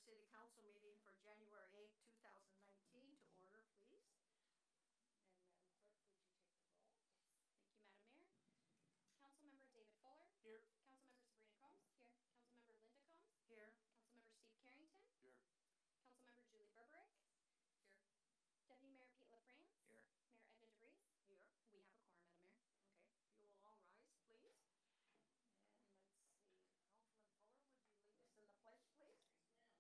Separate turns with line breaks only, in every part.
City Council meeting for January 8th, 2019 to order, please. And Madam Clerk, would you take the roll?
Thank you, Madam Mayor. Councilmember David Fuller.
Here.
Councilmember Sabrina Combs. Here. Councilmember Linda Combs.
Here.
Councilmember Steve Carrington.
Here.
Councilmember Julie Berberick.
Here.
Deputy Mayor Pete LaFrance.
Here.
Mayor Edna DeVries.
Here.
We have a quorum, Madam Mayor.
Okay, you will all rise, please. And let's see, Councilman Fuller,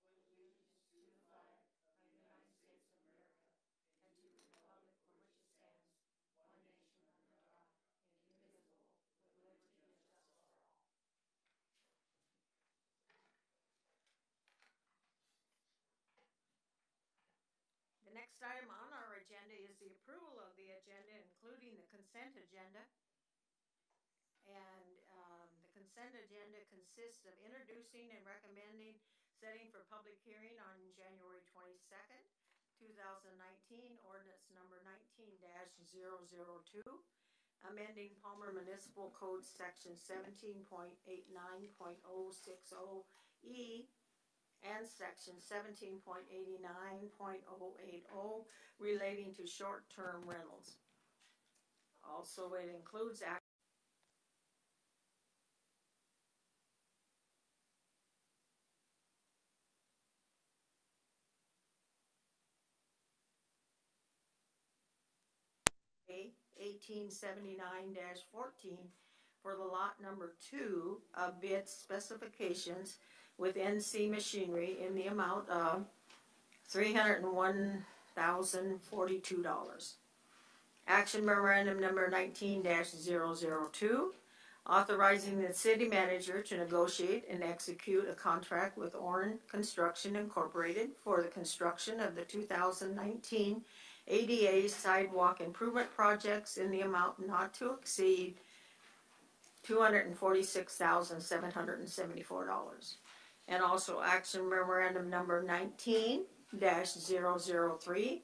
would you lead us in the pledge, please? Allegiance to the flag of the United States of America and to the republic for which it stands, one nation under God, indivisible, with liberty and justice for all. The next item on our agenda is the approval of the agenda, including the consent agenda. And the consent agenda consists of introducing and recommending setting for public hearing on January 22nd, 2019, ordinance number 19-002, amending Palmer Municipal Code section 17.89.060E and section 17.89.080 relating to short-term rentals. Also, it includes A 1879-14 for the lot number 2 of bid specifications with NC Machinery in the amount of $301,042. Action memorandum number 19-002, authorizing the city manager to negotiate and execute a contract with Oren Construction Incorporated for the construction of the 2019 ADA sidewalk improvement projects in the amount not to exceed $246,774. And also action memorandum number 19-003,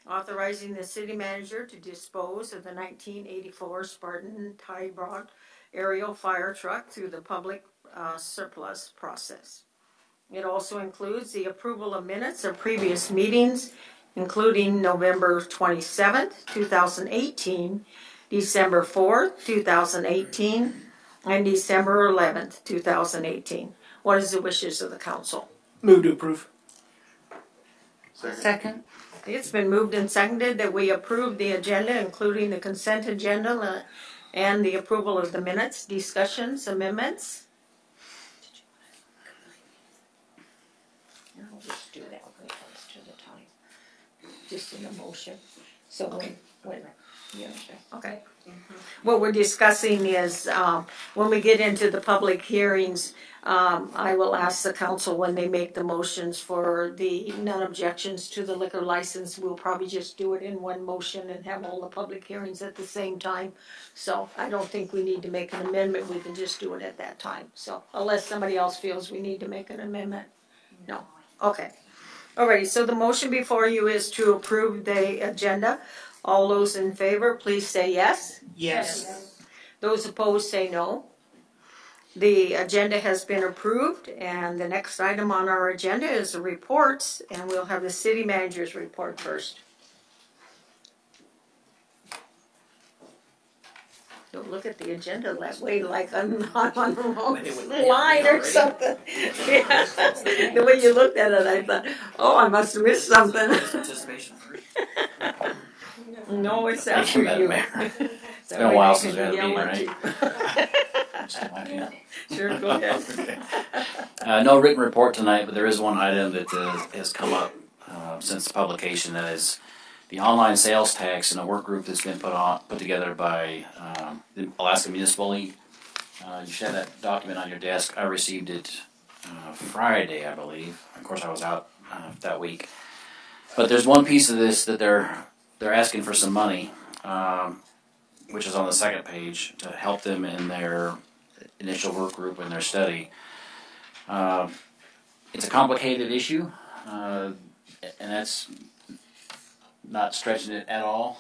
authorizing the city manager to dispose of the 1984 Spartan Tie-Rod aerial fire truck through the public surplus process. It also includes the approval of minutes of previous meetings, including November 27th, 2018, December 4th, 2018, and December 11th, 2018. What is the wishes of the council?
Move to approve.
Second. It's been moved and seconded that we approve the agenda, including the consent agenda and the approval of the minutes. Discussions, amendments? I'll just do that when it comes to the time. Just in a motion. So okay. Wait a minute. Yeah, okay. What we're discussing is when we get into the public hearings, I will ask the council when they make the motions for the non-objections to the liquor license. We'll probably just do it in one motion and have all the public hearings at the same time. So I don't think we need to make an amendment. We can just do it at that time. So unless somebody else feels we need to make an amendment. No. Okay. Alrighty, so the motion before you is to approve the agenda. All those in favor, please say yes.
Yes.
Those opposed say no. The agenda has been approved, and the next item on our agenda is the reports, and we'll have the city manager's report first. Don't look at the agenda that way, like I'm not on the wrong line or something. Yeah. The way you looked at it, I thought, oh, I must have missed something. No, it's after you.
It's been a while since we had a meeting, right?
Sure, go ahead.
No written report tonight, but there is one item that has come up since the publication. That is the online sales tax and a work group that's been put together by the Alaska Municipal League. You should have that document on your desk. I received it Friday, I believe. Of course, I was out that week. But there's one piece of this that they're asking for some money, which is on the second page, to help them in their initial work group and their study. It's a complicated issue, and that's not stretching it at all.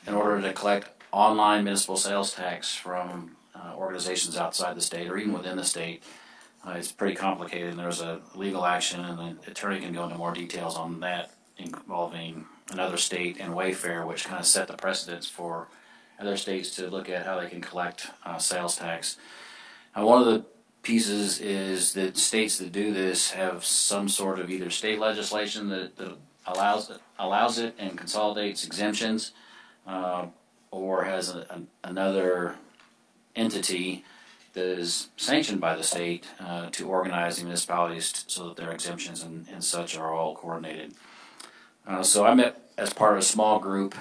In order to collect online municipal sales tax from organizations outside the state or even within the state, It's pretty complicated, and there's a legal action, and the attorney can go into more details on that involving another state and Wayfair, which kind of set the precedence for other states to look at how they can collect sales tax. One of the pieces is that states that do this have some sort of either state legislation that allows it and consolidates exemptions, or has another entity that is sanctioned by the state to organize municipalities so that their exemptions and such are all coordinated. So I met as part of a small group,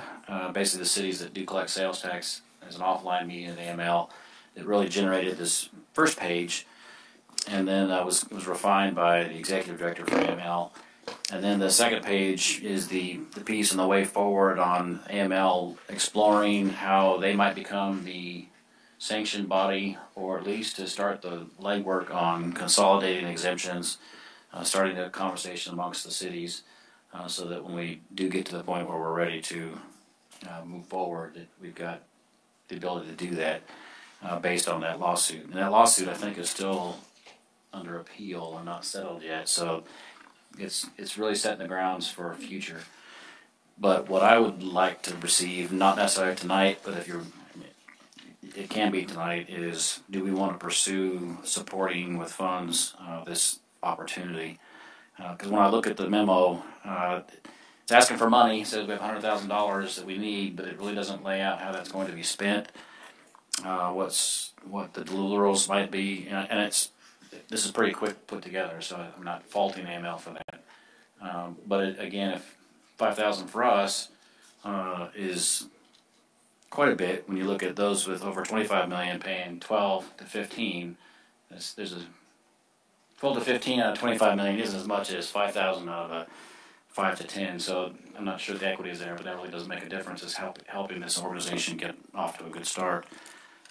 basically the cities that do collect sales tax, as an offline meeting at AML that really generated this first page, and then it was refined by the executive director for AML. And then the second page is the piece on the way forward on AML exploring how they might become the sanctioned body, or at least to start the legwork on consolidating exemptions, starting a conversation amongst the cities, so that when we do get to the point where we're ready to move forward, that we've got the ability to do that based on that lawsuit. And that lawsuit, I think, is still under appeal and not settled yet, so it's really setting the grounds for a future. But what I would like to receive, not necessarily tonight, but it can be tonight, is do we want to pursue supporting with funds this opportunity? Because when I look at the memo, it's asking for money. It says we have $100,000 that we need, but it really doesn't lay out how that's going to be spent. What the deliverables might be, and this is pretty quick put together, so I'm not faulting AML for that. But again, if $5,000 for us is quite a bit, when you look at those with over 25 million paying 12 to 15, there's a 12 to 15 out of 25 million isn't as much as 5,000 out of a 5 to 10. So I'm not sure the equity is there, but that really does make a difference. It's helping this organization get off to a good start.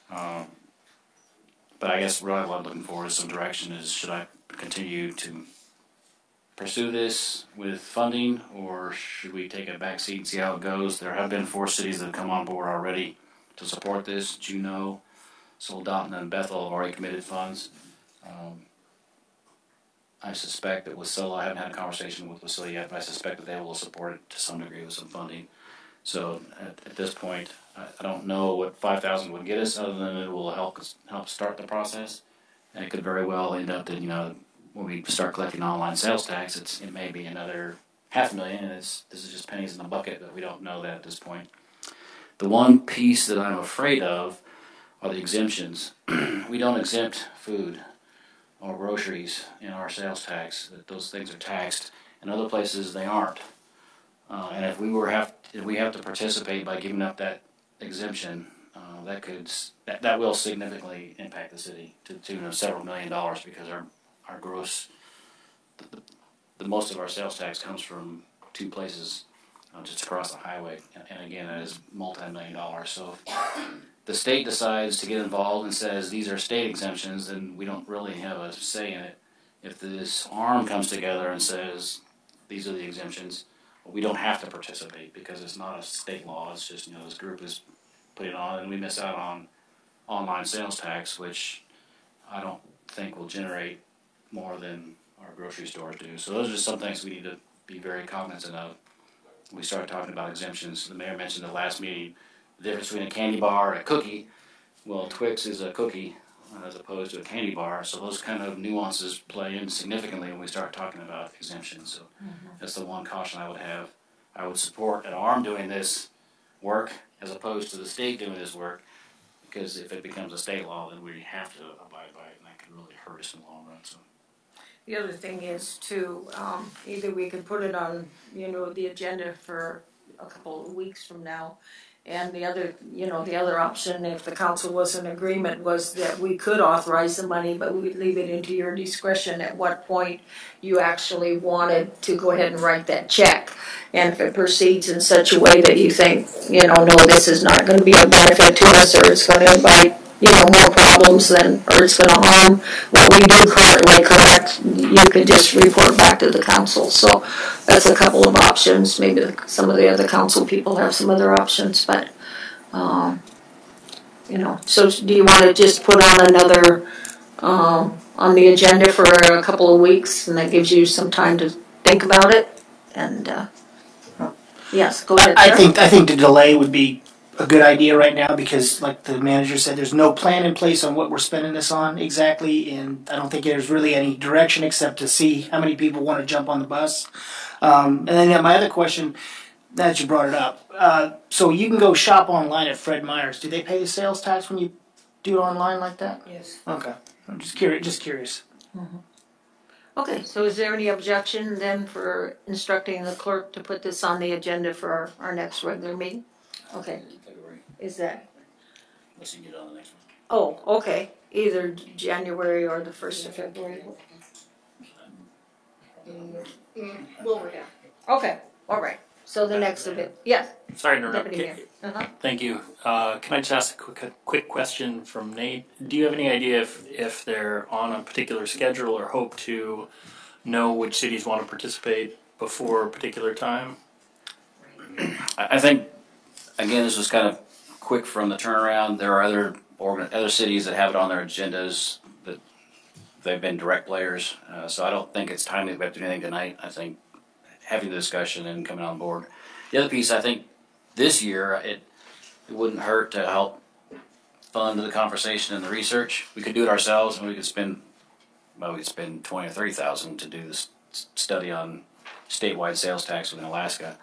But I guess really what I'm looking for is some direction. Is should I continue to pursue this with funding, or should we take a back seat and see how it goes? There have been 4 cities that have come on board already to support this. Juneau, Soldotna, and Bethel have already committed funds. I suspect that Wasilla, I haven't had a conversation with Wasilla yet, but I suspect that they will support it to some degree with some funding. So at this point, I don't know what 5,000 would get us, other than it will help start the process. And it could very well end up that, when we start collecting online sales tax, it may be another $500,000, and this is just pennies in the bucket, but we don't know that at this point. The one piece that I'm afraid of are the exemptions. We don't exempt food or groceries in our sales tax. That those things are taxed. In other places, they aren't. And if we have to participate by giving up that exemption, that will significantly impact the city to the tune of several $1 million, because our gross, the most of our sales tax comes from 2 places just across the highway, and again, it is multi-million dollars. So if the state decides to get involved and says these are state exemptions, then we don't really have a say in it. If this arm comes together and says these are the exemptions, we don't have to participate because it's not a state law. It's just, this group is putting it on, and we miss out on online sales tax, which I don't think will generate more than our grocery stores do. So those are just some things we need to be very cognizant of when we start talking about exemptions. The mayor mentioned at the last meeting the difference between a candy bar and a cookie. Well, Twix is a cookie as opposed to a candy bar, so those kind of nuances play in significantly when we start talking about exemptions. So that's the one caution I would have. I would support an arm doing this work as opposed to the state doing this work, because if it becomes a state law, then we have to abide by it, and that could really hurt us in the long run. So
the other thing is to either we could put it on the agenda for a couple of weeks from now, and the other option, if the council was in agreement, was that we could authorize the money, but we would leave it into your discretion at what point you actually wanted to go ahead and write that check. And if it proceeds in such a way that you think, no, this is not going to be a benefit to us, or it's going to invite, more problems or it's going to harm what we do currently, correct, you could just report back to the council. So that's a couple of options. Maybe some of the other council people have some other options, but, so do you want to just put on another on the agenda for a couple of weeks, and that gives you some time to think about it. And yes, go ahead.
I
sir.
think the delay would be a good idea right now because, like the manager said, there's no plan in place on what we're spending this on exactly, and I don't think there's really any direction except to see how many people want to jump on the bus. And then my other question, now that you brought it up, so you can go shop online at Fred Meyer's. Do they pay the sales tax when you do it online like that?
Yes.
Okay, I'm just curious. Just curious.
Okay, so is there any objection then for instructing the clerk to put this on the agenda for our next regular meeting? Okay,
February.
is that,
Unless you get on the next one.
oh, okay, either January or the 1st of February. We'll work out. Okay, all right, so the next of it, yes.
Sorry to interrupt.
Deputy Mayor.
Thank you. Can I just ask a quick question from Nate? Do you have any idea if they're on a particular schedule or hope to know which cities want to participate before a particular time?
I think, again, this was kind of quick from the turnaround. There are other cities that have it on their agendas that they've been direct players. So I don't think it's timely that we have to do anything tonight. I think having the discussion and coming on board. The other piece, I think, this year it wouldn't hurt to help fund the conversation and the research. We could do it ourselves, and we could spend 20 or 30,000 to do this study on statewide sales tax within Alaska.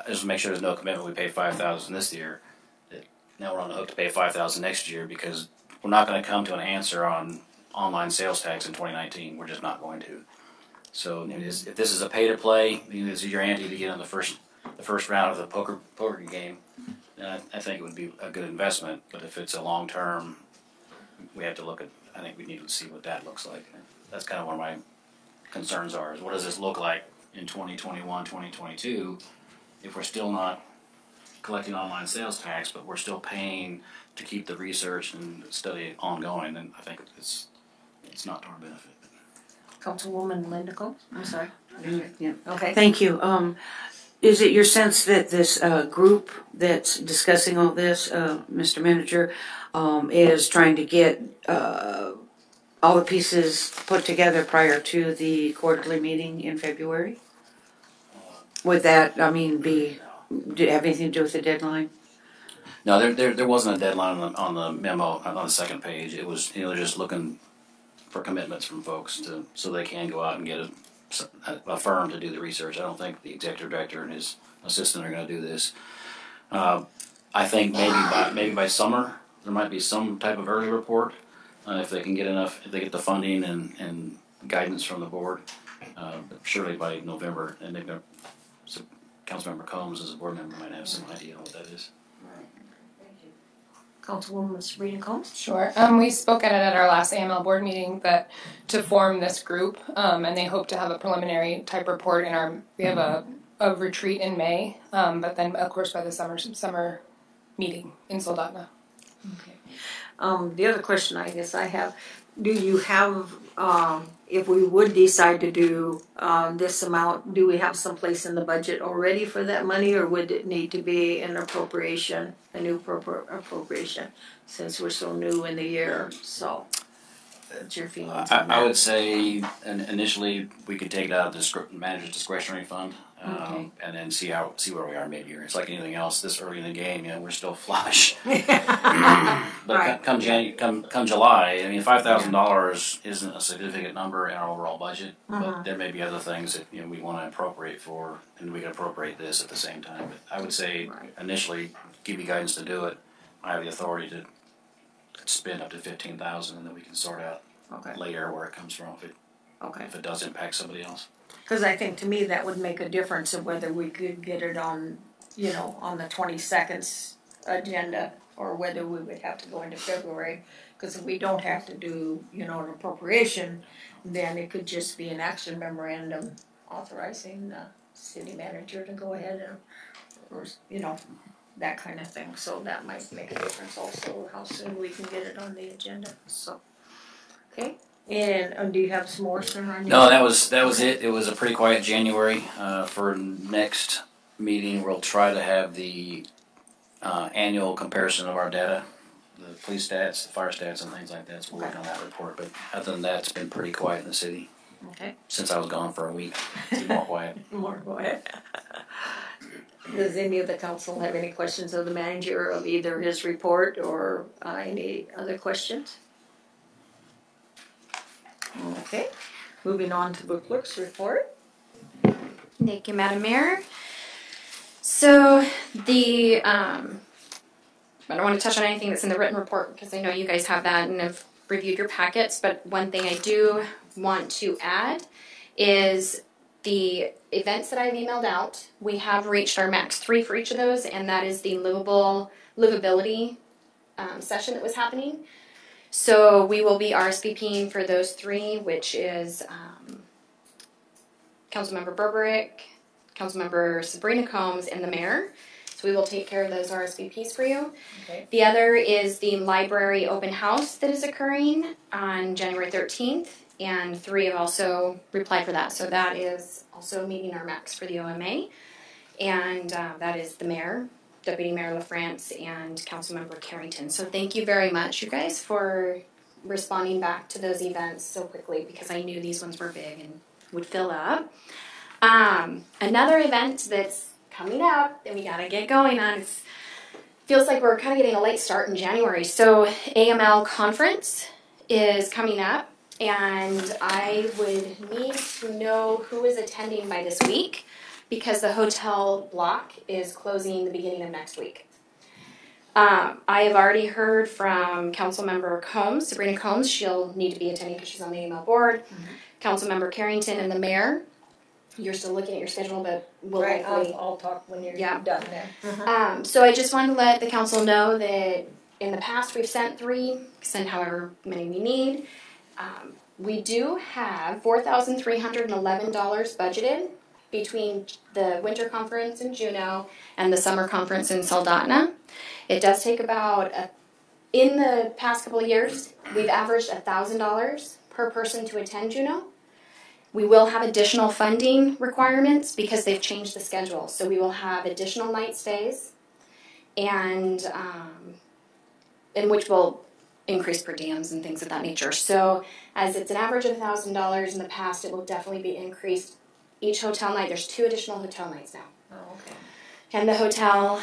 Just to make sure there's no commitment. We pay 5,000 this year. Now we're on the hook to pay 5,000 next year because we're not going to come to an answer on online sales tax in 2019. We're just not going to. So if this is a pay to play, this is your ante to get on the first round of the poker game. Then I think it would be a good investment. But if it's a long term, we have to look at. I think we need to see what that looks like. That's kind of where my concerns are. Is what does this look like in 2021, 2022? If we're still not collecting online sales tax, but we're still paying to keep the research and study ongoing, then I think it's not to our benefit.
Councilwoman Linda Combs, I'm sorry.
Yeah.
Okay.
Thank you. Is it your sense that this group that's discussing all this, Mr. Manager, is trying to get all the pieces put together prior to the quarterly meeting in February? Would that, have anything to do with the deadline?
No, there wasn't a deadline on the memo on the second page. It was they're just looking for commitments from folks so they can go out and get a firm to do the research. I don't think the executive director and his assistant are going to do this. I think maybe by summer there might be some type of early report if they can get enough, if they get the funding and guidance from the board. But surely by November, and maybe Councilmember Combs as a board member might have some idea what that is.
Councilwoman Sabrina Combs?
Sure. We spoke at it at our last AML board meeting that to form this group, and they hope to have a preliminary type report we have a retreat in May, but then of course by the summer meeting in Soldotna.
Okay. The other question I guess I have, do you have, if we would decide to do this amount, do we have someplace in the budget already for that money, or would it need to be an appropriation, a new appropriation, since we're so new in the year? So, what's your feelings on that?
I would say initially we could take it out of the manager's discretionary fund.
Okay.
And then see where we are mid-year. It's like anything else. This early in the game, we're still flush. But
Right.
come July, $5,000 isn't a significant number in our overall budget. But there may be other things that we want to appropriate for, and we can appropriate this at the same time. But I would say initially give you guidance to do it. I have the authority to spend up to $15,000, and then we can sort out later where it comes from if it does impact somebody else.
Because I think to me that would make a difference of whether we could get it on, on the 22nd agenda, or whether we would have to go into February. Because if we don't have to do, an appropriation, then it could just be an action memorandum authorizing the city manager to go ahead or that kind of thing. So that might make a difference also, how soon we can get it on the agenda. So, okay. And do you have some more, sir?
No, that was it. It was a pretty quiet January. For next meeting, we'll try to have the annual comparison of our data the police stats, the fire stats, and things like that. So we're working on that report. But other than that, it's been pretty quiet in the city
Okay.
since I was gone for a week. It's been more quiet.
More quiet. Does any of the council have any questions of the manager of either his report or any other questions? Okay, moving on to the clerk's report.
Thank you, Madam Mayor. So I don't want to touch on anything that's in the written report because I know you guys have that and have reviewed your packets, but one thing I do want to add is the events that I've emailed out. We have reached our max 3 for each of those, and that is the livability session that was happening. So we will be RSVPing for those 3, which is Councilmember Berberick, Councilmember Sabrina Combs, and the mayor. So we will take care of those RSVPs for you.
Okay.
The other is the library open house that is occurring on January 13th, and 3 have also replied for that. So that is also meeting our max for the OMA, and that is the mayor, Deputy Mayor LaFrance, and Councilmember Carrington. So thank you very much, you guys, for responding back to those events so quickly because I knew these ones were big and would fill up. Another event that's coming up that we gotta get going on. It feels like we're kind of getting a late start in January. So AML conference is coming up, and I would need to know who is attending by this week because the hotel block is closing the beginning of next week. I have already heard from Councilmember Combs, Sabrina Combs. She'll need to be attending because she's on the AML board. Councilmember Carrington and the mayor. You're still looking at your schedule, but we'll likely...
I'll talk when you're
Yeah.
done then.
So I just wanted to let the council know that in the past we've sent 3, send however many we need. We do have $4,311 budgeted between the winter conference in Juneau and the summer conference in Soldotna. It does take about, in the past couple of years, we've averaged $1,000 per person to attend Juneau. We will have additional funding requirements because they've changed the schedule. So we will have additional night stays and which will increase per diems and things of that nature. So as it's an average of $1,000 in the past, it will definitely be increased each hotel night. There's 2 additional hotel nights now.
Oh, okay.
And the hotel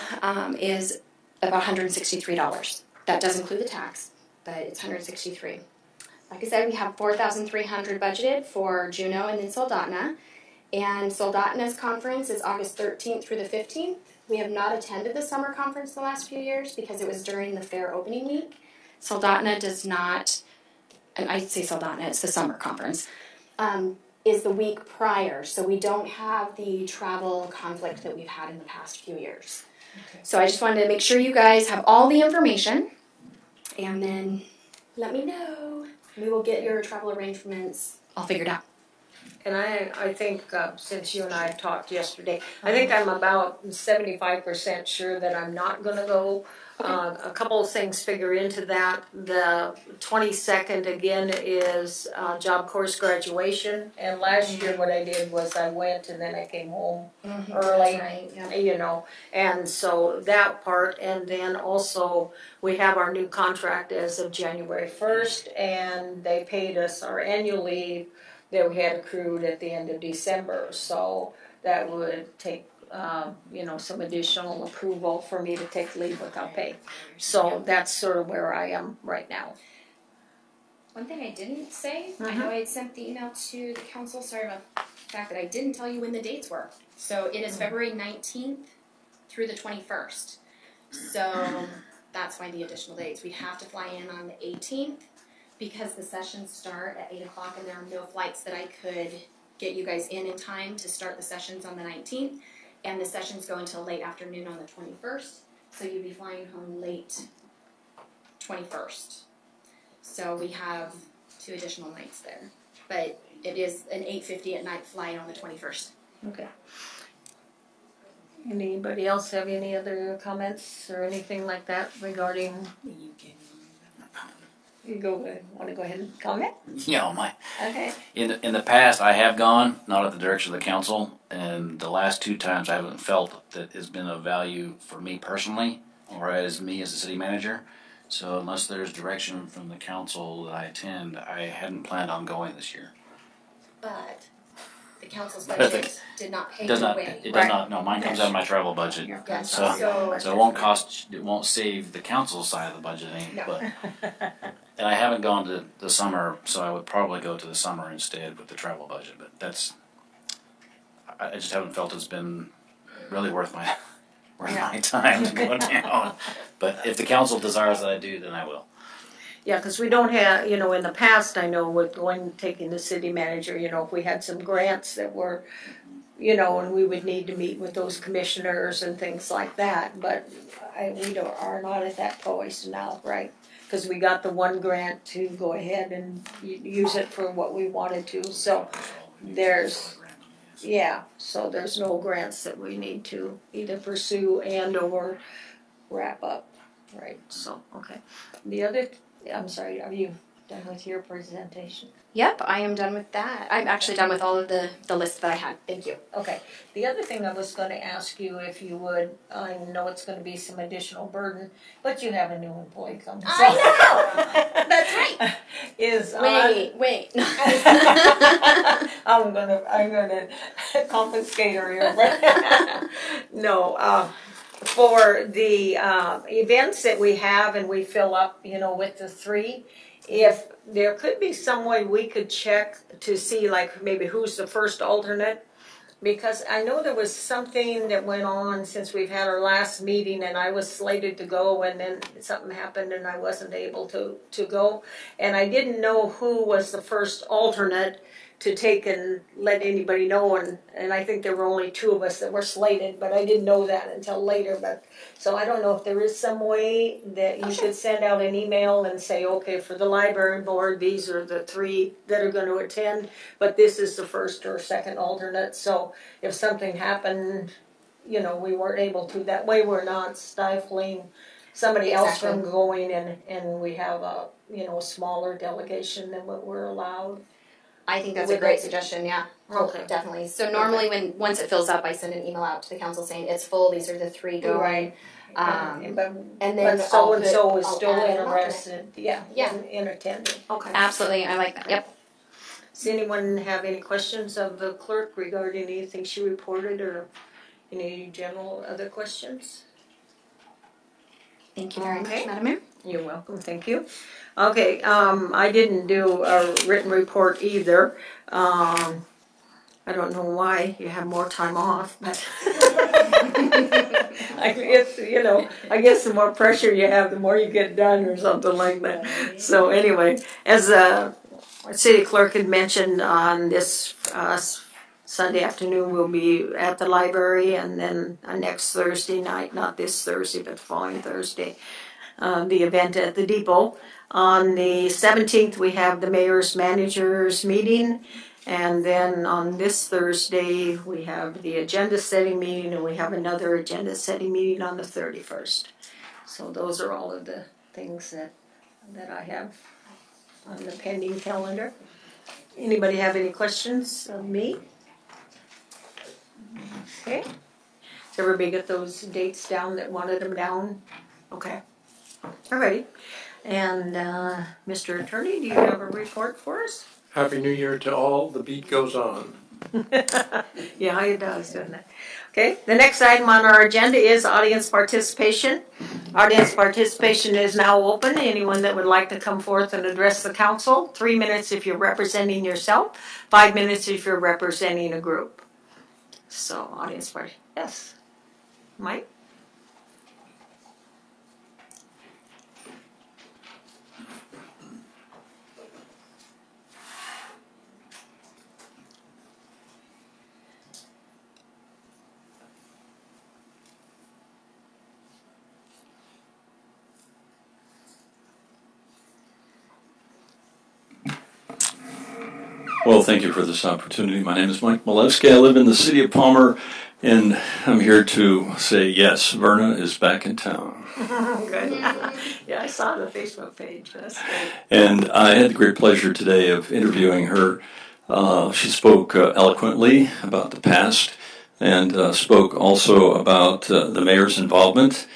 is about $163. That does include the tax, but it's $163. Like I said, we have $4,300 budgeted for Juneau and then Soldotna. And Soldotna's conference is August 13th through the 15th. We have not attended the summer conference the last few years because it was during the fair opening week. Soldotna does not, and I say Soldotna, it's the summer conference, is the week prior. So we don't have the travel conflict that we've had in the past few years. Okay. So I just wanted to make sure you guys have all the information and then let me know. We will get your travel arrangements all figured out.
And I think since you and I talked yesterday, I think I'm about 75% sure that I'm not going to go. A couple of things figure into that. The 22nd again is Job Corps graduation, and last year what I did was I went and then I came home early,
Right, yeah.
you know, and so that part, and then also we have our new contract as of January 1st, and they paid us our annual leave that we had accrued at the end of December, so that would take some additional approval for me to take leave without pay. So that's sort of where I am right now.
One thing I didn't say, I know I had sent the email to the council, sorry about the fact that I didn't tell you when the dates were. So it is February 19th through the 21st. So that's why the additional dates. We have to fly in on the 18th because the sessions start at 8 o'clock and there are no flights that I could get you guys in time to start the sessions on the 19th. And the sessions go until late afternoon on the 21st. So you'd be flying home late 21st. So we have 2 additional nights there. But it is an 8:50 at night flight on the 21st.
Okay. Anybody else have any other comments or anything like that regarding? You want to go ahead and comment? Okay.
In the past, I have gone, not at the direction of the council, and the last 2 times I haven't felt that it's been of value for me personally, or as me as the city manager. So unless there's direction from the council that I attend, I hadn't planned on going this year.
But the council's
But
budget did not pay
It does
your
not.
way.
It does not. No, mine comes out of my travel budget.
Yes,
So,
so,
so it won't cost. It won't save the council side of the budgeting.
No.
But and I haven't gone to the summer, so I would probably go to the summer instead with the travel budget. But that's. I just haven't felt it's been really worth my time to go down. But if the council desires that I do, then I will.
Yeah, because we don't have, you know, in the past, I know with taking the city manager, you know, if we had some grants that were, you know, and we would need to meet with those commissioners and things like that, but we are not at that place now, right? Because we got the one grant to go ahead and use it for what we wanted to, so there's no grants that we need to either pursue and or wrap up, right? So, okay. I'm sorry, are you done with your presentation?
Yep, I am done with that. I'm actually done with all of the list that I had. Thank you.
Okay. The other thing I was going to ask you, if you would, I know it's going to be some additional burden, but you have a new employee coming.
I know. That's right. Wait.
I'm gonna confiscate her here. No. For the events that we have and we fill up, you know, with the 3, if there could be some way we could check to see, like, maybe who's the first alternate, because I know there was something that went on since we've had our last meeting and I was slated to go and then something happened and I wasn't able to go, and I didn't know who was the first alternate to take and let anybody know, and I think there were only 2 of us that were slated, but I didn't know that until later. But so I don't know if there is some way that you could send out an email and say, okay, for the library board, these are the 3 that are going to attend, but this is the first or second alternate. So if something happened, you know, we weren't able to. That way, we're not stifling somebody else from going, and we have a smaller delegation than what we're allowed.
I think that's a great suggestion, yeah.
Okay.
Definitely. So normally once it fills up, I send an email out to the council saying it's full, these are the 3 going.
Right.
And then
but so and so is
I'll
still
add an
interested, in attending. Okay.
Absolutely, I like that, yep.
Does anyone have any questions of the clerk regarding anything she reported or any general other questions?
Thank you very much, Madam Mayor.
You're welcome, thank you. Okay, I didn't do a written report either. I don't know why you have more time off, but I guess the more pressure you have, the more you get done or something like that. So anyway, as the city clerk had mentioned, on this Sunday afternoon we'll be at the library, and then next Thursday night, not this Thursday, but the following Thursday, the event at the depot. On the 17th, we have the mayor's managers meeting, and then on this Thursday, we have the agenda setting meeting, and we have another agenda setting meeting on the 31st. So those are all of the things that I have on the pending calendar. Anybody have any questions of me? Okay. Does everybody get those dates down that wanted them down? Okay. Alrighty. And Mr. Attorney, do you have a report for us?
Happy New Year to all. The beat goes on.
Yeah, it does, doesn't it? Okay, the next item on our agenda is audience participation. Audience participation is now open. Anyone that would like to come forth and address the council, 3 minutes if you're representing yourself, 5 minutes if you're representing a group. So, audience party. Yes. Mike?
Well, thank you for this opportunity. My name is Mike Malewski. I live in the city of Palmer, and I'm here to say yes, Verna is back in town.
Good. Yeah, I saw the Facebook page. That's good.
And I had the great pleasure today of interviewing her. She spoke eloquently about the past and spoke also about the mayor's involvement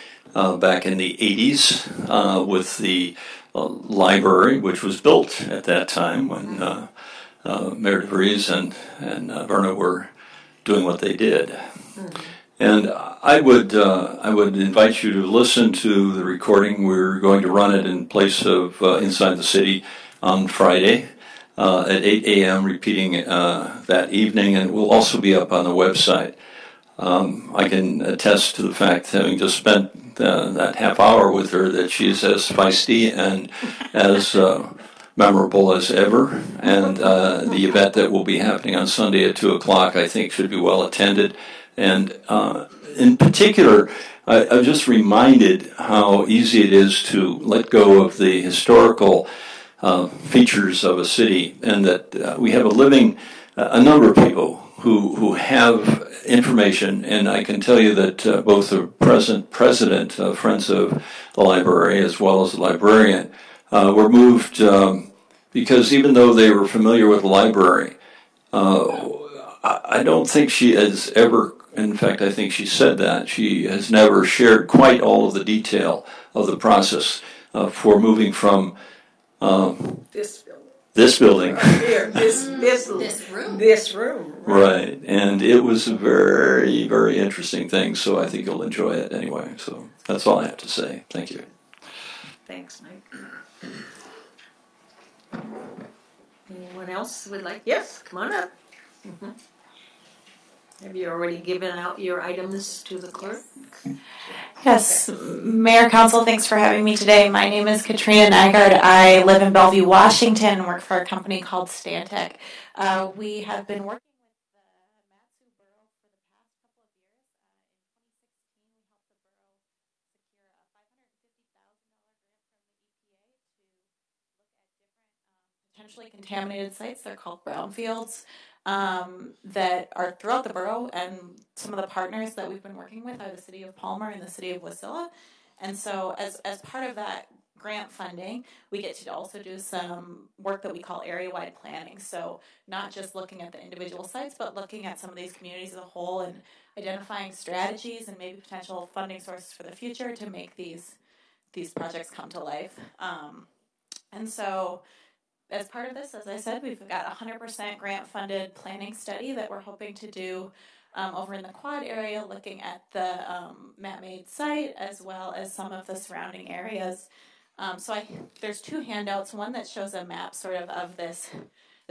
back in the 80s with the library, which was built at that time when Mayor DeVries and Verna were doing what they did. And I would invite you to listen to the recording. We're going to run it in place of Inside the City on Friday at 8 a.m., repeating that evening, and it will also be up on the website. I can attest to the fact, having just spent that half hour with her, that she's as feisty and as memorable as ever. And the event that will be happening on Sunday at 2 o'clock, I think, should be well attended. And in particular, I'm just reminded how easy it is to let go of the historical features of a city, and that we have a number of people who have information, and I can tell you that both the present president of Friends of the Library as well as the librarian were moved because even though they were familiar with the library, I don't think she has ever, in fact I think she said that, she has never shared quite all of the detail of the process for moving from this building.
Right here, this room.
Right, and it was a very, very interesting thing, so I think you'll enjoy it anyway. So that's all I have to say. Thank you.
Thanks, Mike. Anyone else would like? Yes, come on up. Mm-hmm. Have you already given out your items to the clerk?
Yes, Mayor, Council, thanks for having me today. My name is Katrina Nygaard. I live in Bellevue, Washington, and work for a company called Stantec. We have been working with the Matsu Borough for the past couple of years. In 2016, we helped the borough secure a $550,000 grant from the EPA to look at different potentially contaminated sites. They're called brownfields. That are throughout the borough, and some of the partners that we've been working with are the City of Palmer and the City of Wasilla. And so as part of that grant funding, we get to also do some work that we call area-wide planning. So not just looking at the individual sites, but looking at some of these communities as a whole and identifying strategies and maybe potential funding sources for the future to make these projects come to life. And so as part of this, as I said, we've got a 100% grant-funded planning study that we're hoping to do over in the Quad area, looking at the Matt Made site as well as some of the surrounding areas. There's two handouts, one that shows a map sort of this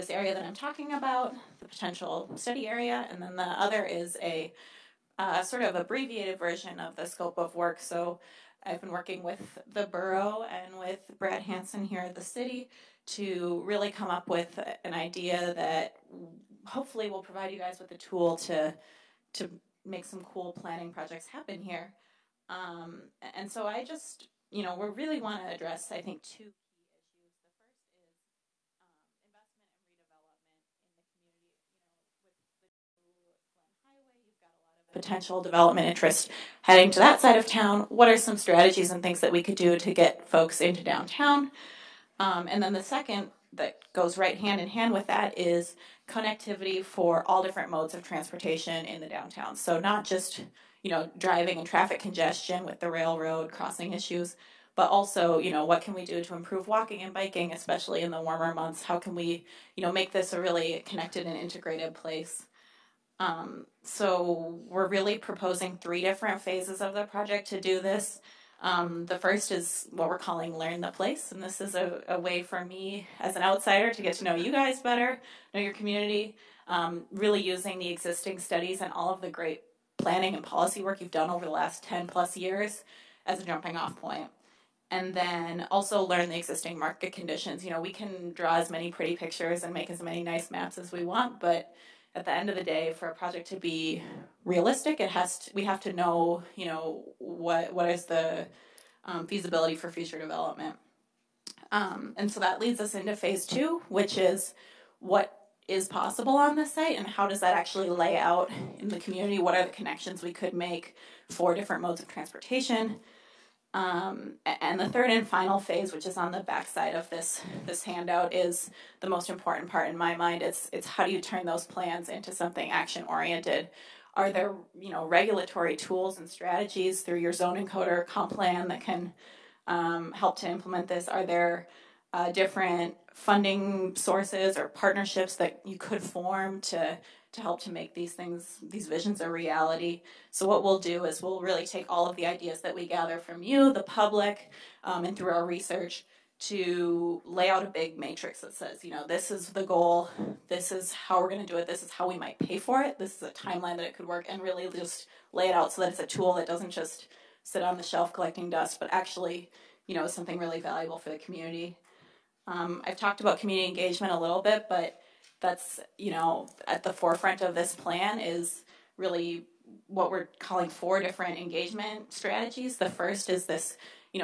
area that I'm talking about, the potential study area, and then the other is a sort of abbreviated version of the scope of work. So I've been working with the borough and with Brad Hansen here at the city to really come up with an idea that hopefully will provide you guys with a tool to make some cool planning projects happen here. And so I just, we really want to address, I think, two key issues. The first is investment and redevelopment in the community. With the new Glen Highway, you've got a lot of potential development interest heading to that side of town. What are some strategies and things that we could do to get folks into downtown? And then the second that goes right hand in hand with that is connectivity for all different modes of transportation in the downtown. So not just, driving and traffic congestion with the railroad crossing issues, but also, what can we do to improve walking and biking, especially in the warmer months? How can we, make this a really connected and integrated place? So we're really proposing 3 different phases of the project to do this. The first is what we're calling Learn the Place, and this is a way for me as an outsider to get to know you guys better, know your community, really using the existing studies and all of the great planning and policy work you've done over the last 10 plus years as a jumping off point. And then also learn the existing market conditions. We can draw as many pretty pictures and make as many nice maps as we want, but at the end of the day, for a project to be realistic, we have to know, what is the feasibility for future development. And so that leads us into phase 2, which is what is possible on this site and how does that actually lay out in the community? What are the connections we could make for different modes of transportation? And the third and final phase, which is on the back side of this handout, is the most important part in my mind. It's how do you turn those plans into something action-oriented? Are there, regulatory tools and strategies through your zoning code or comp plan that can help to implement this? Are there different funding sources or partnerships that you could form to help to make these visions a reality? So what we'll do is we'll really take all of the ideas that we gather from you, the public, and through our research to lay out a big matrix that says, this is the goal, this is how we're going to do it, this is how we might pay for it, this is a timeline that it could work, and really just lay it out so that it's a tool that doesn't just sit on the shelf collecting dust, but actually, is something really valuable for the community. I've talked about community engagement a little bit, but that's, at the forefront of this plan is really what we're calling 4 different engagement strategies. The first is this,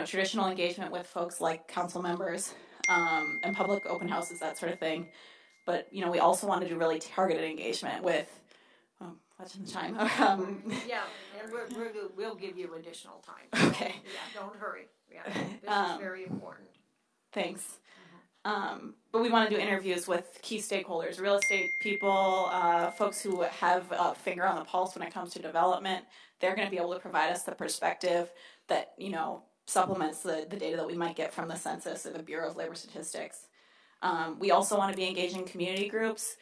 traditional engagement with folks like council members and public open houses, that sort of thing. But, we also want to do really targeted engagement with, watching the time.
Yeah, and we'll give you additional time.
Okay.
Yeah, don't hurry. Yeah, this is very important.
Thanks. But we want to do interviews with key stakeholders, real estate people, folks who have a finger on the pulse when it comes to development. They're going to be able to provide us the perspective that, supplements the data that we might get from the census or the Bureau of Labor Statistics. We also want to be engaging community groups,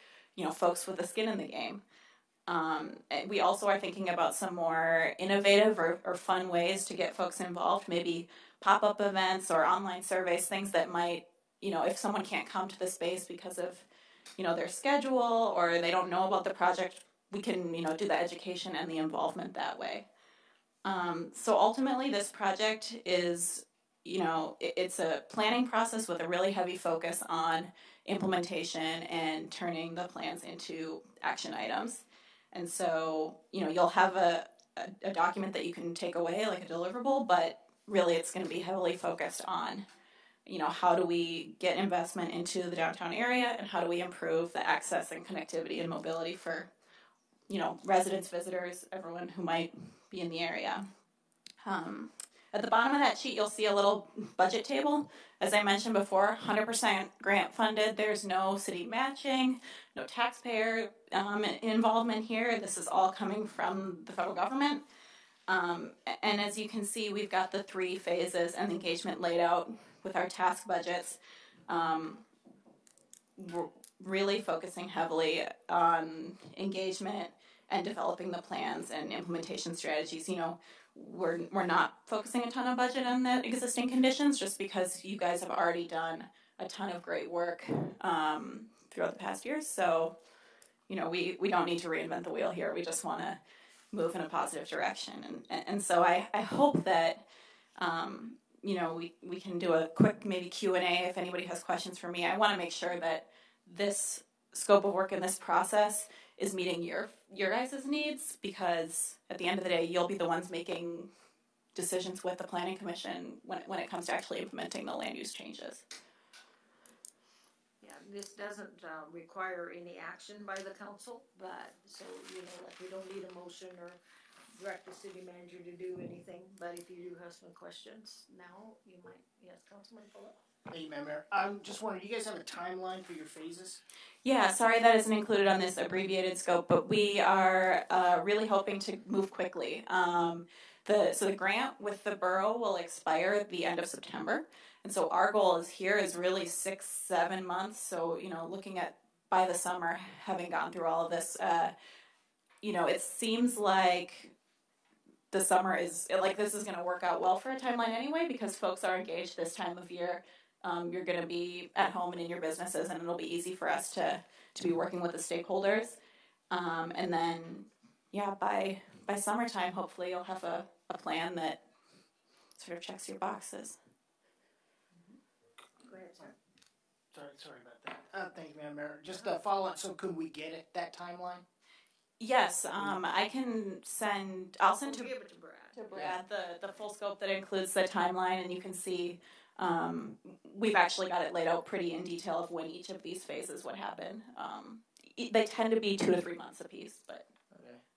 folks with a skin in the game. We also are thinking about some more innovative or fun ways to get folks involved, maybe pop-up events or online surveys, things that might, if someone can't come to the space because of, their schedule or they don't know about the project, we can, do the education and the involvement that way. So ultimately this project is, it's a planning process with a really heavy focus on implementation and turning the plans into action items. And so, you'll have a document that you can take away, like a deliverable, but really it's going to be heavily focused on, how do we get investment into the downtown area and how do we improve the access and connectivity and mobility for, residents, visitors, everyone who might be in the area. At the bottom of that sheet, you'll see a little budget table. As I mentioned before, 100% grant funded. There's no city matching, no taxpayer involvement here. This is all coming from the federal government. And as you can see, we've got the 3 phases and engagement laid out with our task budgets. We're really focusing heavily on engagement and developing the plans and implementation strategies. We're not focusing a ton of budget on the existing conditions just because you guys have already done a ton of great work throughout the past years. So, we don't need to reinvent the wheel here. We just want to move in a positive direction. And so I hope that, we can do a quick maybe Q&A if anybody has questions for me. I want to make sure that this scope of work in this process is meeting your guys' needs, because at the end of the day, you'll be the ones making decisions with the Planning Commission when it comes to actually implementing the land use changes.
Yeah, this doesn't require any action by the council, but so, we don't need a motion or direct the city manager to do anything, but if you do have some questions now, you might. Yes, Councilman Phillip?
Thank you, Madam Mayor. I'm just wondering, do you guys have a timeline for your phases?
Yeah, sorry that isn't included on this abbreviated scope, but we are really hoping to move quickly. So the grant with the borough will expire at the end of September, and so our goal is really 6-7 months. So looking at by the summer, having gone through all of this, it seems like the summer is this is going to work out well for a timeline anyway, because folks are engaged this time of year. You're going to be at home and in your businesses, and it'll be easy for us to be working with the stakeholders. And then, by summertime, hopefully you'll have a plan that sort of checks your boxes.
Go ahead, sir.
Sorry about that. Thank you, Madam Mayor. Just a follow-up, so could we get it, that timeline?
Yes, I can send. I'll send
give it to Brad.
The full scope that includes the timeline, and you can see we've actually got it laid out pretty in detail of when each of these phases would happen. They tend to be 2 to 3 months apiece, but.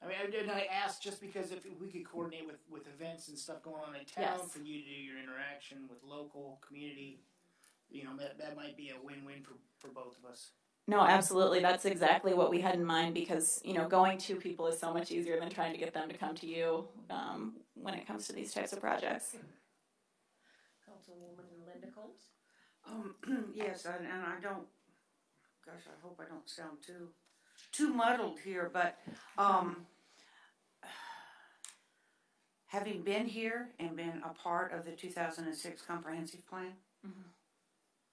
Okay. I asked just because if we could coordinate with events and stuff going on in town,
yes,
for you to do your interaction with local community, that might be a win-win for both of us.
No, absolutely. That's exactly what we had in mind because, going to people is so much easier than trying to get them to come to you when it comes to these types of projects.
Councilwoman Linda Combs?
Yes, and I don't, gosh, I hope I don't sound too muddled here, but having been here and been a part of the 2006 comprehensive plan,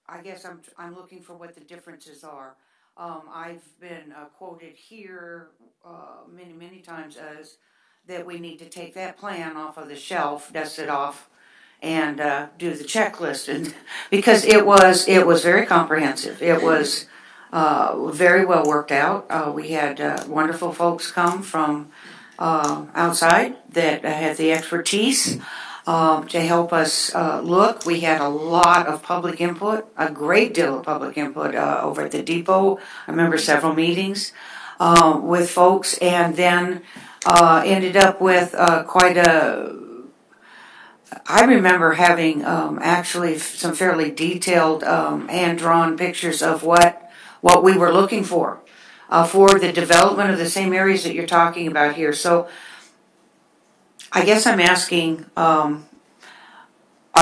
I guess I'm looking for what the differences are. I've been quoted here many times as that we need to take that plan off of the shelf, dust it off, and do the checklist, and because it was very comprehensive. It was very well worked out. We had wonderful folks come from outside that had the expertise to help us look. We had a lot of public input, a great deal of public input over at the depot. I remember several meetings with folks, and then ended up with quite a. I remember having actually some fairly detailed hand-drawn pictures of what we were looking for the development of the same areas that you're talking about here. So I guess I'm asking, are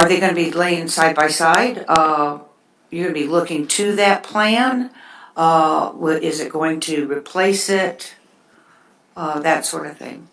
they going to be laying side by side? You're going to be looking to that plan? Is it going to replace it? That sort of thing.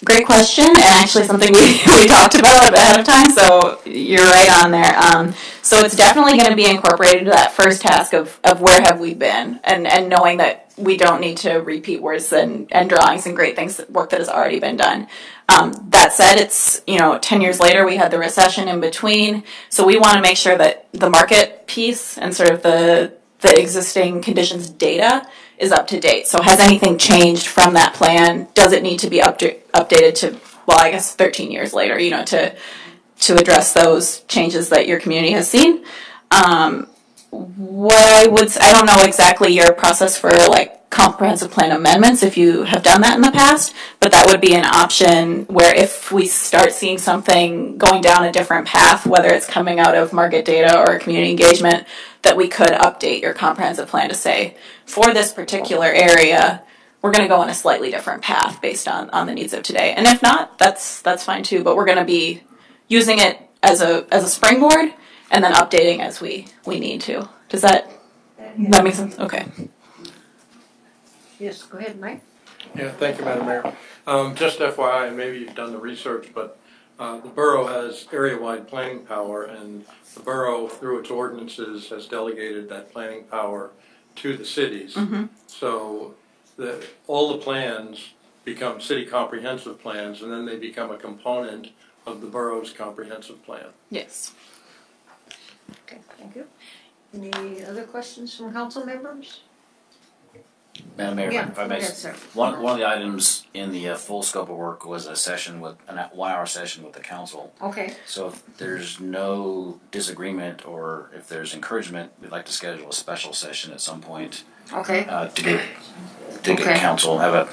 Great question, and actually something we talked about ahead of time, so you're right on there. So it's definitely going to be incorporated into that first task of where have we been, and knowing that we don't need to repeat words and drawings and great things, work that has already been done. That said, it's 10 years later, we had the recession in between, so we want to make sure that the market piece and sort of the existing conditions data is up to date. So has anything changed from that plan? Does it need to be updated to, well, I guess 13 years later, to address those changes that your community has seen? What I don't know exactly your process for comprehensive plan amendments if you have done that in the past, but that would be an option where if we start seeing something going down a different path, whether it's coming out of market data or community engagement, that we could update your comprehensive plan to say, for this particular area, we're going to go on a slightly different path based on the needs of today. And if not, that's fine too, but we're going to be using it as a springboard and then updating as we need to. Does that make sense? Okay.
Yes, go ahead, Mike.
Yeah, thank you, Madam Mayor. Just FYI, and maybe you've done the research, but the borough has area-wide planning power, and the borough, through its ordinances, has delegated that planning power to the cities. Mm-hmm. So all the plans become city comprehensive plans, and then they become a component of the borough's comprehensive plan.
Yes.
Okay, thank you. Any other questions from council members?
Madam Mayor,
Yeah,
if I may,
go ahead, sir.
one of the items in the full scope of work was a session with an 1-hour session with the council.
Okay.
So if there's no disagreement or if there's encouragement, we'd like to schedule a special session at some point.
Okay.
To get council have a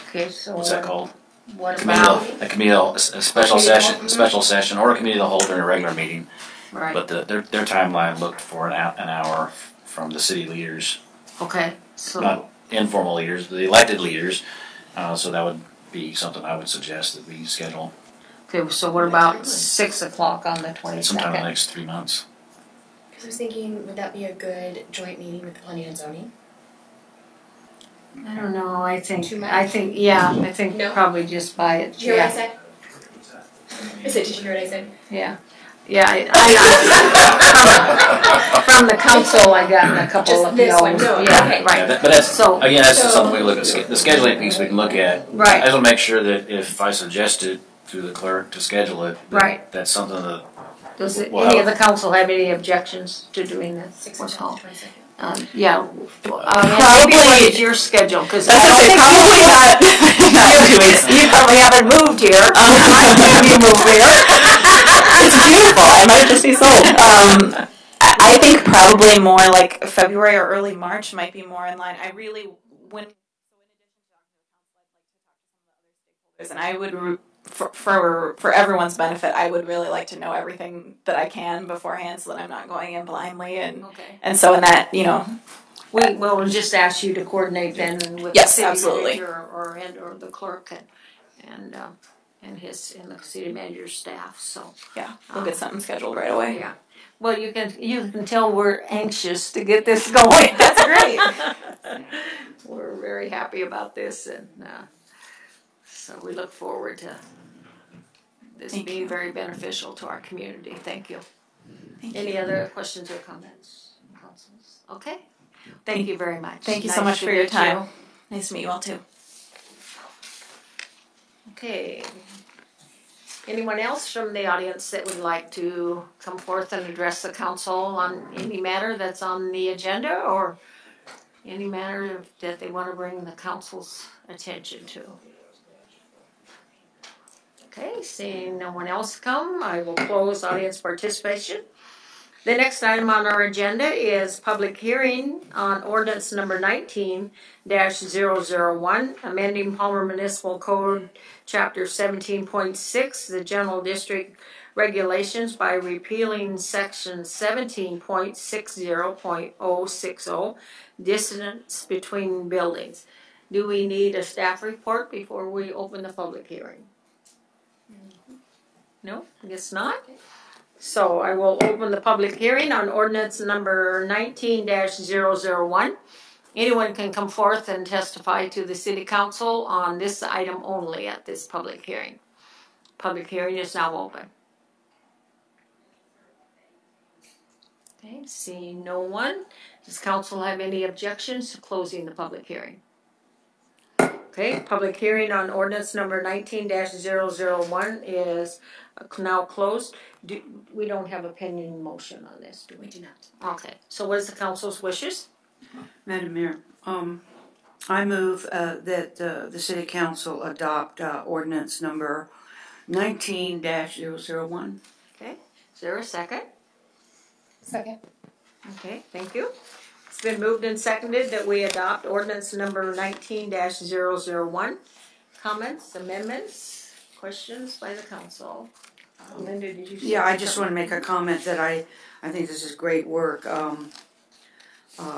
Okay. So
what's that called?
What
Committee
about
a committee a special session, special session, or a committee of the whole during a regular meeting.
right?
But their timeline looked for an hour from the city leaders.
Okay. So
Not informal leaders, but the elected leaders. So that would be something I would suggest that we schedule
okay. So what about 6 o'clock on the 22nd?
sometime in the next 3 months.
Because I was thinking, would that be a good joint meeting with the planning and zoning?
I don't know. I think.
Too much?
I think. Yeah. I think
No?
probably just by it.
Did you hear
Yeah.
what I said? I said, did you hear what I said?
Yeah. Yeah. From the council, I got a couple
Just
of
this
no's.
one, no,
Yeah.
okay.
Right.
But that's
So-
again, that's just
So-
something we look at. The scheduling piece we can look at.
Right.
I just want to make sure that if I suggest it through the clerk to schedule it,
Right.
that's something that
Does
Well,
any of the council have any objections to doing this?
6
What's
o'clock,
called?
22nd.
Yeah. Maybe what is your schedule? Because
That's okay, probably not 2 weeks.
you probably haven't moved here. Have you moved here?
It's beautiful. I might just be sold. I think probably more like February or early March might be more in line. I really, and I would for everyone's benefit, I would really like to know everything that I can beforehand, so that I'm not going in blindly. And so in that,
we'll just ask you to coordinate then with
Yes,
the city
absolutely.
manager or the clerk and the city manager's staff. So
we'll get something scheduled right away.
yeah. Well, you can tell we're anxious to get this going.
That's great.
We're very happy about this, and so we look forward to this being very beneficial to our community. Thank you. Any other questions or comments, councils? Okay. Thank you very much.
Thank you so much for your time. Nice to meet you all too.
Okay. Anyone else from the audience that would like to come forth and address the council on any matter that's on the agenda or any matter that they want to bring the council's attention to? Okay, seeing no one else come, I will close audience participation. The next item on our agenda is public hearing on ordinance number 19-001, amending Palmer Municipal Code Chapter 17.6, the General District Regulations by repealing Section 17.60.060, distance between buildings. Do we need a staff report before we open the public hearing? No, I guess not. So I will open the public hearing on ordinance number 19-001. Anyone can come forth and testify to the city council on this item only at this public hearing. Public hearing is now open. Okay, seeing no one. Does council have any objections to closing the public hearing? Okay, public hearing on ordinance number 19-001 is now closed. We don't have a pending motion on this, do we?
We do not.
Okay, so what is the council's wishes?
Madam Mayor, I move that the City Council adopt ordinance number 19-001.
Okay, is there a second?
Second.
Okay, thank you. It's been moved and seconded that we adopt ordinance number 19-001. Comments, amendments, questions by the council? Linda, did you say
Yeah, I just
something?
want to make a comment that I think this is great work.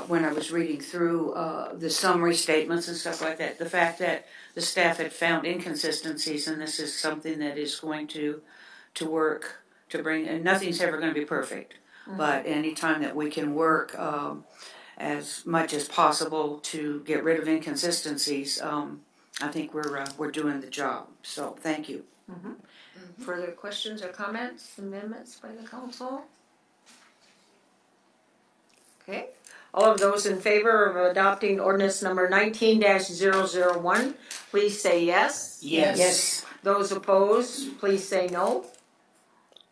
When I was reading through the summary statements and stuff like that, the fact that the staff had found inconsistencies, and this is something that is going to work to bring, and nothing's ever going to be perfect, but anytime that we can work as much as possible to get rid of inconsistencies, I think we're doing the job. So thank you.
Mm-hmm. Further questions or comments, amendments by the council? Okay. All of those in favor of adopting ordinance number 19-001, please say yes.
Yes.
Those opposed, please say no.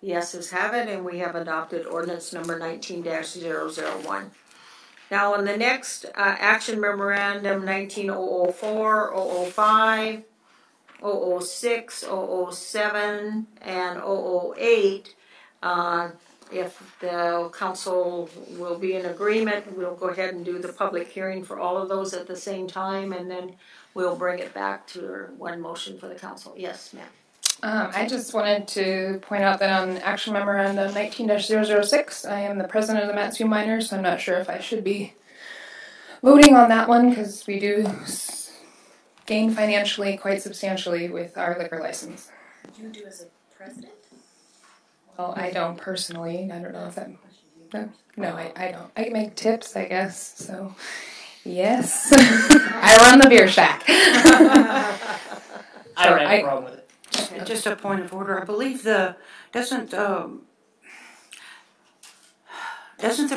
Yeses have it, and we have adopted ordinance number 19-001. Now on the next action memorandum 19-004, 005, 006, 007, and 008, if the council will be in agreement, we'll go ahead and do the public hearing for all of those at the same time, and then we'll bring it back to one motion for the council. Yes, ma'am.
I just wanted to point out that on Action Memorandum 19-006, I am the president of the Mattsville Miners, so I'm not sure if I should be voting on that one because we do gain financially quite substantially with our liquor license.
You do as a president?
Well, I don't personally. I don't know if that... No, I don't. I can make tips, I guess, so... Yes. I run the beer shack.
I don't have a problem with it.
Just a point of order. I believe doesn't the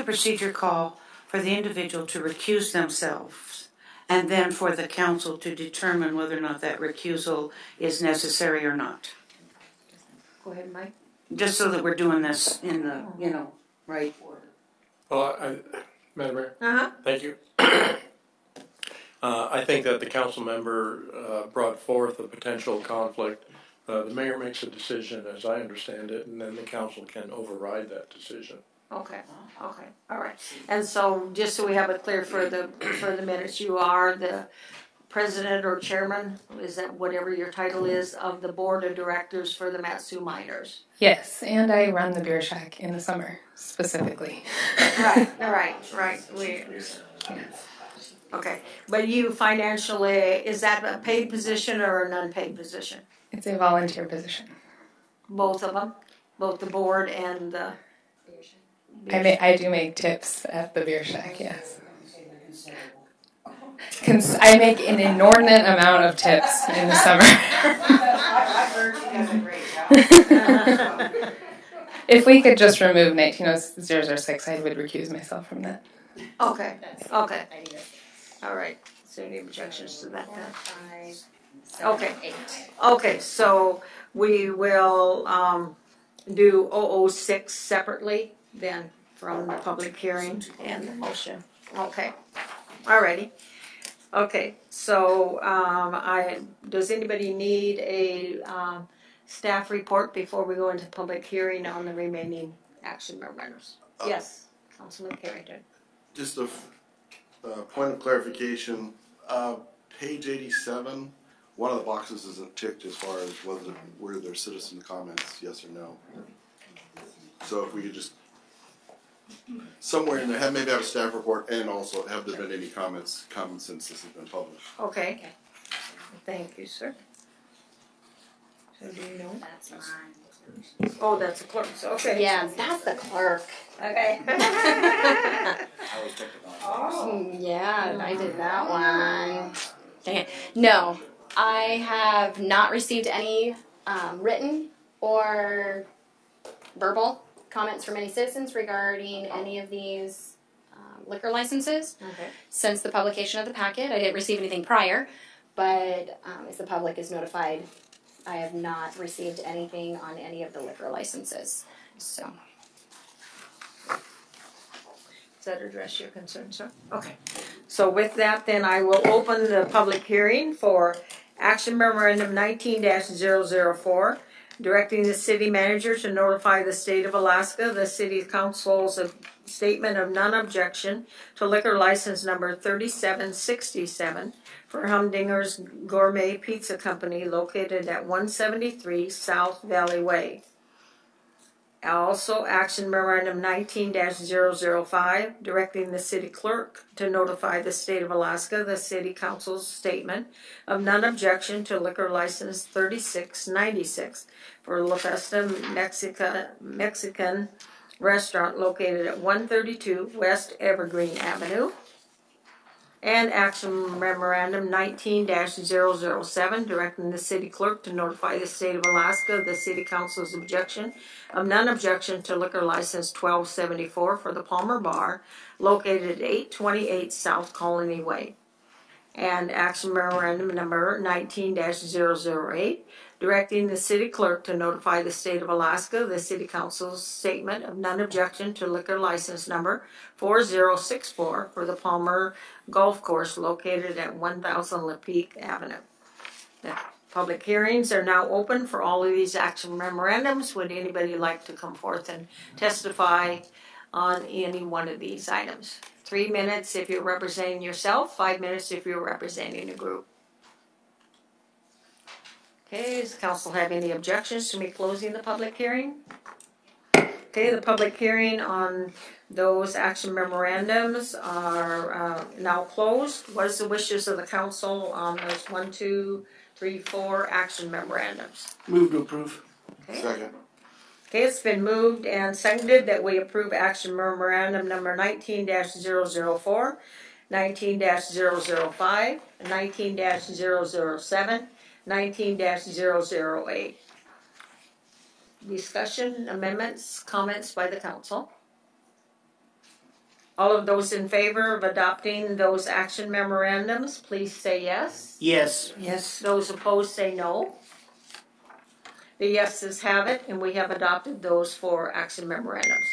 procedure call for the individual to recuse themselves and then for the council to determine whether or not that recusal is necessary or not?
Go ahead, Mike.
Just so that we're doing this in the, right order.
Well, Madam Mayor, thank you. I think that the council member brought forth a potential conflict. The mayor makes a decision, as I understand it, and then the council can override that decision.
Okay, all right. And so, just so we have it clear for the minutes, you are the president or chairman, is that whatever your title is, of the board of directors for the Matsu Miners.
Yes, and I run the beer shack in the summer specifically.
Right. Okay, but you financially, is that a paid position or an unpaid position?
It's a volunteer position.
Both of them? Both the board and the...
I do make tips at the beer shack, yes. I make an inordinate amount of tips in the summer. If we could just remove 19006, I would recuse myself from that.
Okay. All right. Is there any objections to that then? Okay, so we will do 006 separately then from the public hearing and the motion. Okay. Alrighty. Okay, so does anybody need a staff report before we go into public hearing on the remaining action memorandums? Yes, Councilman Carrington.
Just a point of clarification. Page 87, one of the boxes isn't ticked as far as were there citizen comments, yes or no. So if we could just somewhere in there maybe have a staff report, and also have there been any comments come since this has been published.
Okay. Thank you, sir. So do you know?
That's mine.
Oh, that's the clerk's. Okay.
Yeah, that's the clerk.
Okay.
Yeah, I did that one. Dang it. No, I have not received any written or verbal comments from any citizens regarding any of these liquor licenses.
Okay.
Since the publication of the packet, I didn't receive anything prior, but as the public is notified, I have not received anything on any of the liquor licenses. So.
Does that address your concern, sir? Okay. So with that, then I will open the public hearing for Action Memorandum 19-004, directing the city manager to notify the state of Alaska, the city council's statement of non-objection to liquor license number 3767 for Humdinger's Gourmet Pizza Company located at 173 South Valley Way. Also, Action Memorandum 19-005, directing the city clerk to notify the state of Alaska, the city council's statement of non-objection to liquor license 3696 for La Festa Mexican restaurant located at 132 West Evergreen Avenue. And Action Memorandum 19-007, directing the city clerk to notify the state of Alaska, the city council's objection of non-objection to liquor license 1274 for the Palmer Bar, located at 828 South Colony Way. And Action Memorandum number 19-008, directing the city clerk to notify the state of Alaska, the city council's statement of non-objection to liquor license number 4064 for the Palmer Golf Course located at 1000 Lepeque Avenue. The public hearings are now open for all of these action memorandums. Would anybody like to come forth and testify on any one of these items? 3 minutes if you're representing yourself, 5 minutes if you're representing a group. Okay, does the council have any objections to me closing the public hearing? Okay, the public hearing on those action memorandums are now closed. What is the wishes of the council on those 1, 2, 3, 4 action memorandums?
Move to approve.
Okay.
Second.
Okay, it's been moved and seconded that we approve action memorandum number 19-004, 19-005, 19-007, 19-008. Discussion, amendments, comments by the council. All of those in favor of adopting those action memorandums, please say yes.
Yes.
Yes. Those opposed say no. The yeses have it, and we have adopted those 4 action memorandums.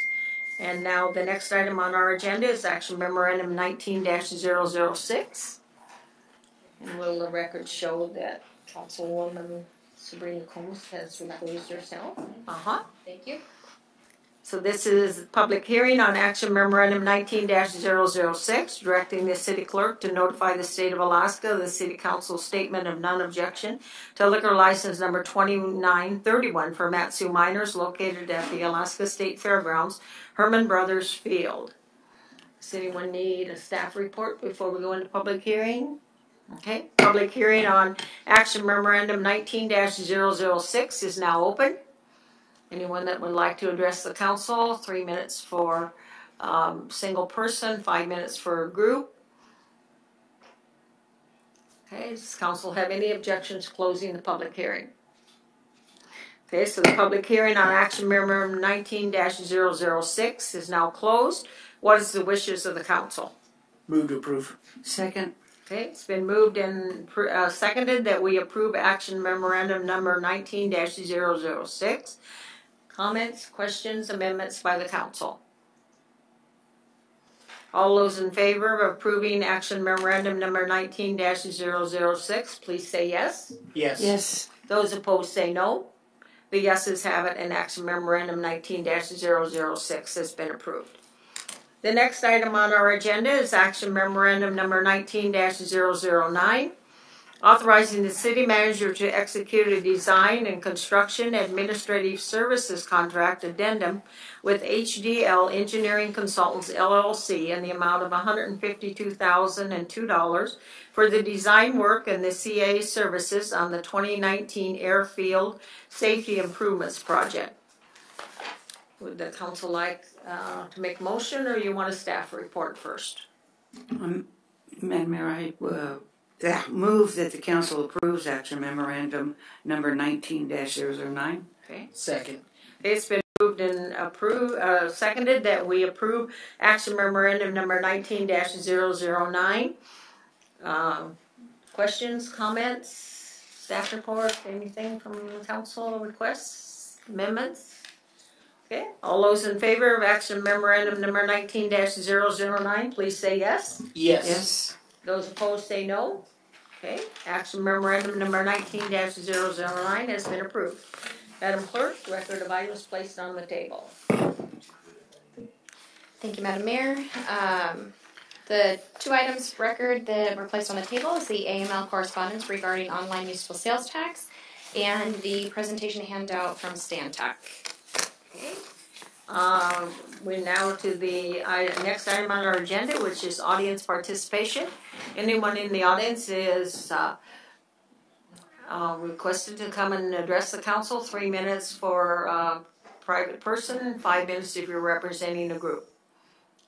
And now the next item on our agenda is action memorandum 19-006. And will the record show that Councilwoman Sabrina Combs has recused herself?
Thank you.
So this is public hearing on action memorandum 19-006, directing the city clerk to notify the state of Alaska the city council statement of non-objection to liquor license number 2931 for Matsu Miners located at the Alaska State Fairgrounds, Herman Brothers Field. Does anyone need a staff report before we go into public hearing? Okay, public hearing on action memorandum 19-006 is now open. Anyone that would like to address the council, 3 minutes for single person, 5 minutes for a group. Okay, does council have any objections to closing the public hearing? Okay, so the public hearing on action memorandum 19-006 is now closed. What is the wishes of the council?
Move to approve.
Second.
Okay, it's been moved and seconded that we approve action memorandum number 19-006. Comments, questions, amendments by the council? All those in favor of approving action memorandum number 19-006, please say yes.
Yes.
Yes.
Those opposed say no. The yeses have it, and action memorandum 19-006 has been approved. The next item on our agenda is action memorandum number 19-009. Authorizing the city manager to execute a design and construction administrative services contract addendum with HDL Engineering Consultants LLC in the amount of $152,002 for the design work and the CA services on the 2019 Airfield Safety Improvements Project. Would the council like to make a motion, or you want a staff report first?
Madam Mayor, I move that the council approves action memorandum number 19-009.
Okay.
Second.
It's been moved and seconded that we approve action memorandum number 19-009. Questions, comments, staff report, anything from the council, requests, amendments? Okay, all those in favor of action memorandum number 19-009, please say yes.
Yes.
Yes.
Those opposed say no. Okay, action memorandum number 19-009 has been approved. Madam Clerk, record of items placed on the table.
Thank you, Madam Mayor. The two items record that were placed on the table is the AML correspondence regarding online municipal sales tax and the presentation handout from Stantec.
Okay. We're now to the next item on our agenda, which is audience participation. Anyone in the audience is requested to come and address the council. 3 minutes for private person, 5 minutes if you're representing a group.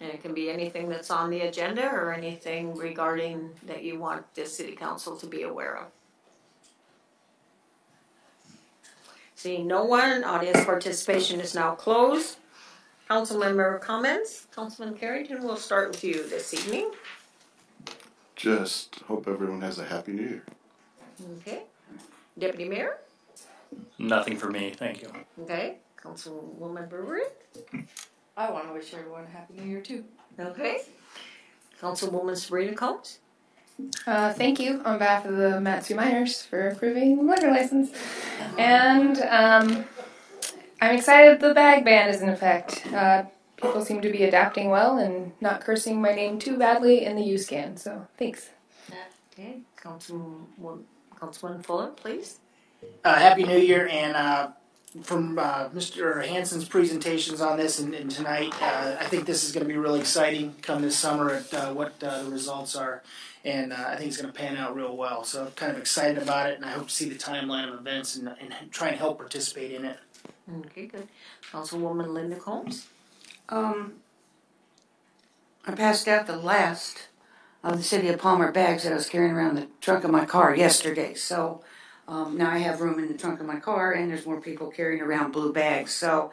And it can be anything that's on the agenda or anything regarding that you want the city council to be aware of. Seeing no one, audience participation is now closed. Council member comments. Councilman Carrington, we'll start with you this evening.
Just hope everyone has a happy new year.
Okay. Deputy Mayor?
Nothing for me, thank you.
Okay. Councilwoman Brewery?
I want to wish everyone a happy new year too.
Okay. Councilwoman Sabrina Combs?
Thank you on behalf of the Matsu Miners for approving the liquor license. And I'm excited the bag ban is in effect. People seem to be adapting well and not cursing my name too badly in the U-Scan, so thanks.
Okay. Councilman Fuller, please.
Happy New Year, and from Mr. Hansen's presentations on this and tonight, I think this is going to be really exciting come this summer at what the results are, and I think it's going to pan out real well. So I'm kind of excited about it, and I hope to see the timeline of events and try and help participate in it.
Okay, good. Councilwoman Linda Combs?
I passed out the last of the City of Palmer bags that I was carrying around the trunk of my car yesterday. So now I have room in the trunk of my car, and there's more people carrying around blue bags. So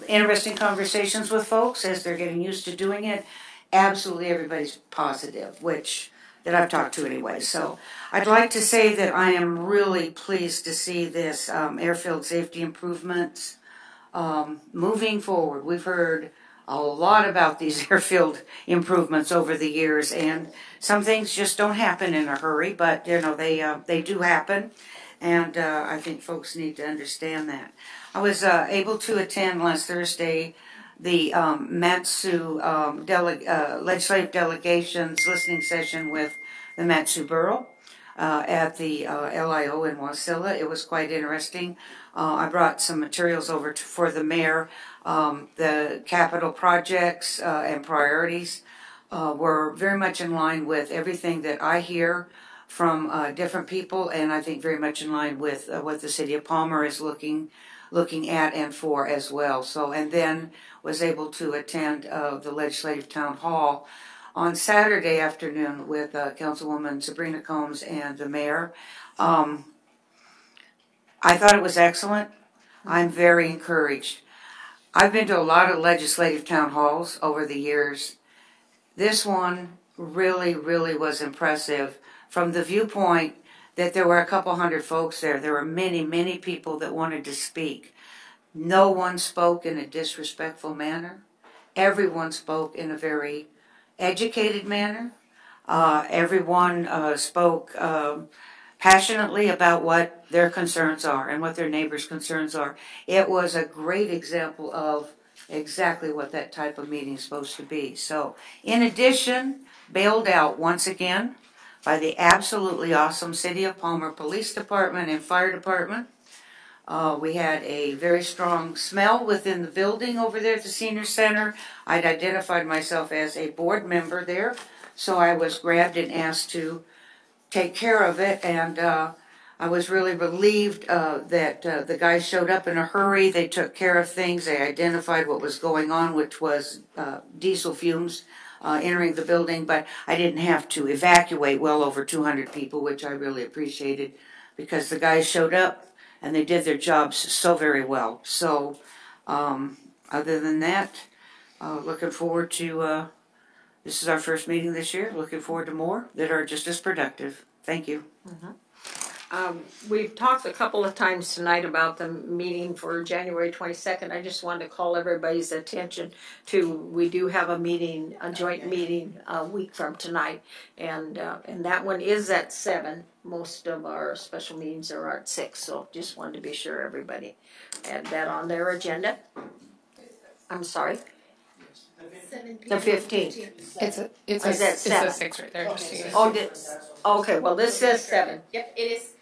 interesting conversations with folks as they're getting used to doing it. Absolutely everybody's positive, that I've talked to anyway. So I'd like to say that I am really pleased to see this airfield safety improvements moving forward. We've heard a lot about these airfield improvements over the years, and some things just don't happen in a hurry, but they do happen. and I think folks need to understand that. I was able to attend last Thursday the Matsu legislative delegations listening session with the Matsu Borough at the LIO in Wasilla. It was quite interesting. I brought some materials over for the mayor. The capital projects and priorities were very much in line with everything that I hear from different people, and I think very much in line with what the city of Palmer is looking at and for as well. So, and then was able to attend the legislative town hall on Saturday afternoon with Councilwoman Sabrina Combs and the mayor. I thought it was excellent. I'm very encouraged. I've been to a lot of legislative town halls over the years. This one really, really was impressive from the viewpoint that there were a couple hundred folks there. There were many, many people that wanted to speak. No one spoke in a disrespectful manner. Everyone spoke in a very educated manner. Everyone spoke passionately about what their concerns are and what their neighbors' concerns are. It was a great example of exactly what that type of meeting is supposed to be. So, in addition, bailed out once again by the absolutely awesome City of Palmer Police Department and Fire Department. We had a very strong smell within the building over there at the Senior Center. I'd identified myself as a board member there, so I was grabbed and asked to take care of it, and I was really relieved that the guys showed up in a hurry. They took care of things. They identified what was going on, which was diesel fumes entering the building, but I didn't have to evacuate well over 200 people, which I really appreciated because the guys showed up and they did their jobs so very well. So other than that, looking forward to, this is our first meeting this year, looking forward to more that are just as productive. Thank you.
We've talked a couple of times tonight about the meeting for January 22nd. I just wanted to call everybody's attention to, we do have a meeting, a joint meeting a week from tonight, and that one is at 7. Most of our special meetings are at 6, so just wanted to be sure everybody had that on their agenda. I'm sorry? The 15th.
It's a
Is that 7?
6 right there. Just so you guys
Okay, well this says 7.
Yep, it is.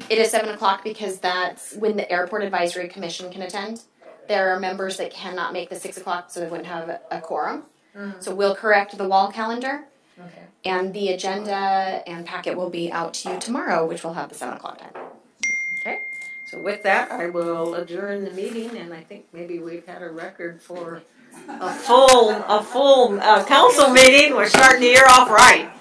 It is 7 o'clock because that's when the Airport Advisory Commission can attend. There are members that cannot make the 6 o'clock, so they wouldn't have a quorum. So we'll correct the wall calendar.
Okay.
And the agenda and packet will be out to you tomorrow, which will have the 7 o'clock time.
Okay. So with that, I will adjourn the meeting, and I think maybe we've had a record for a full council meeting. We're starting the year off right.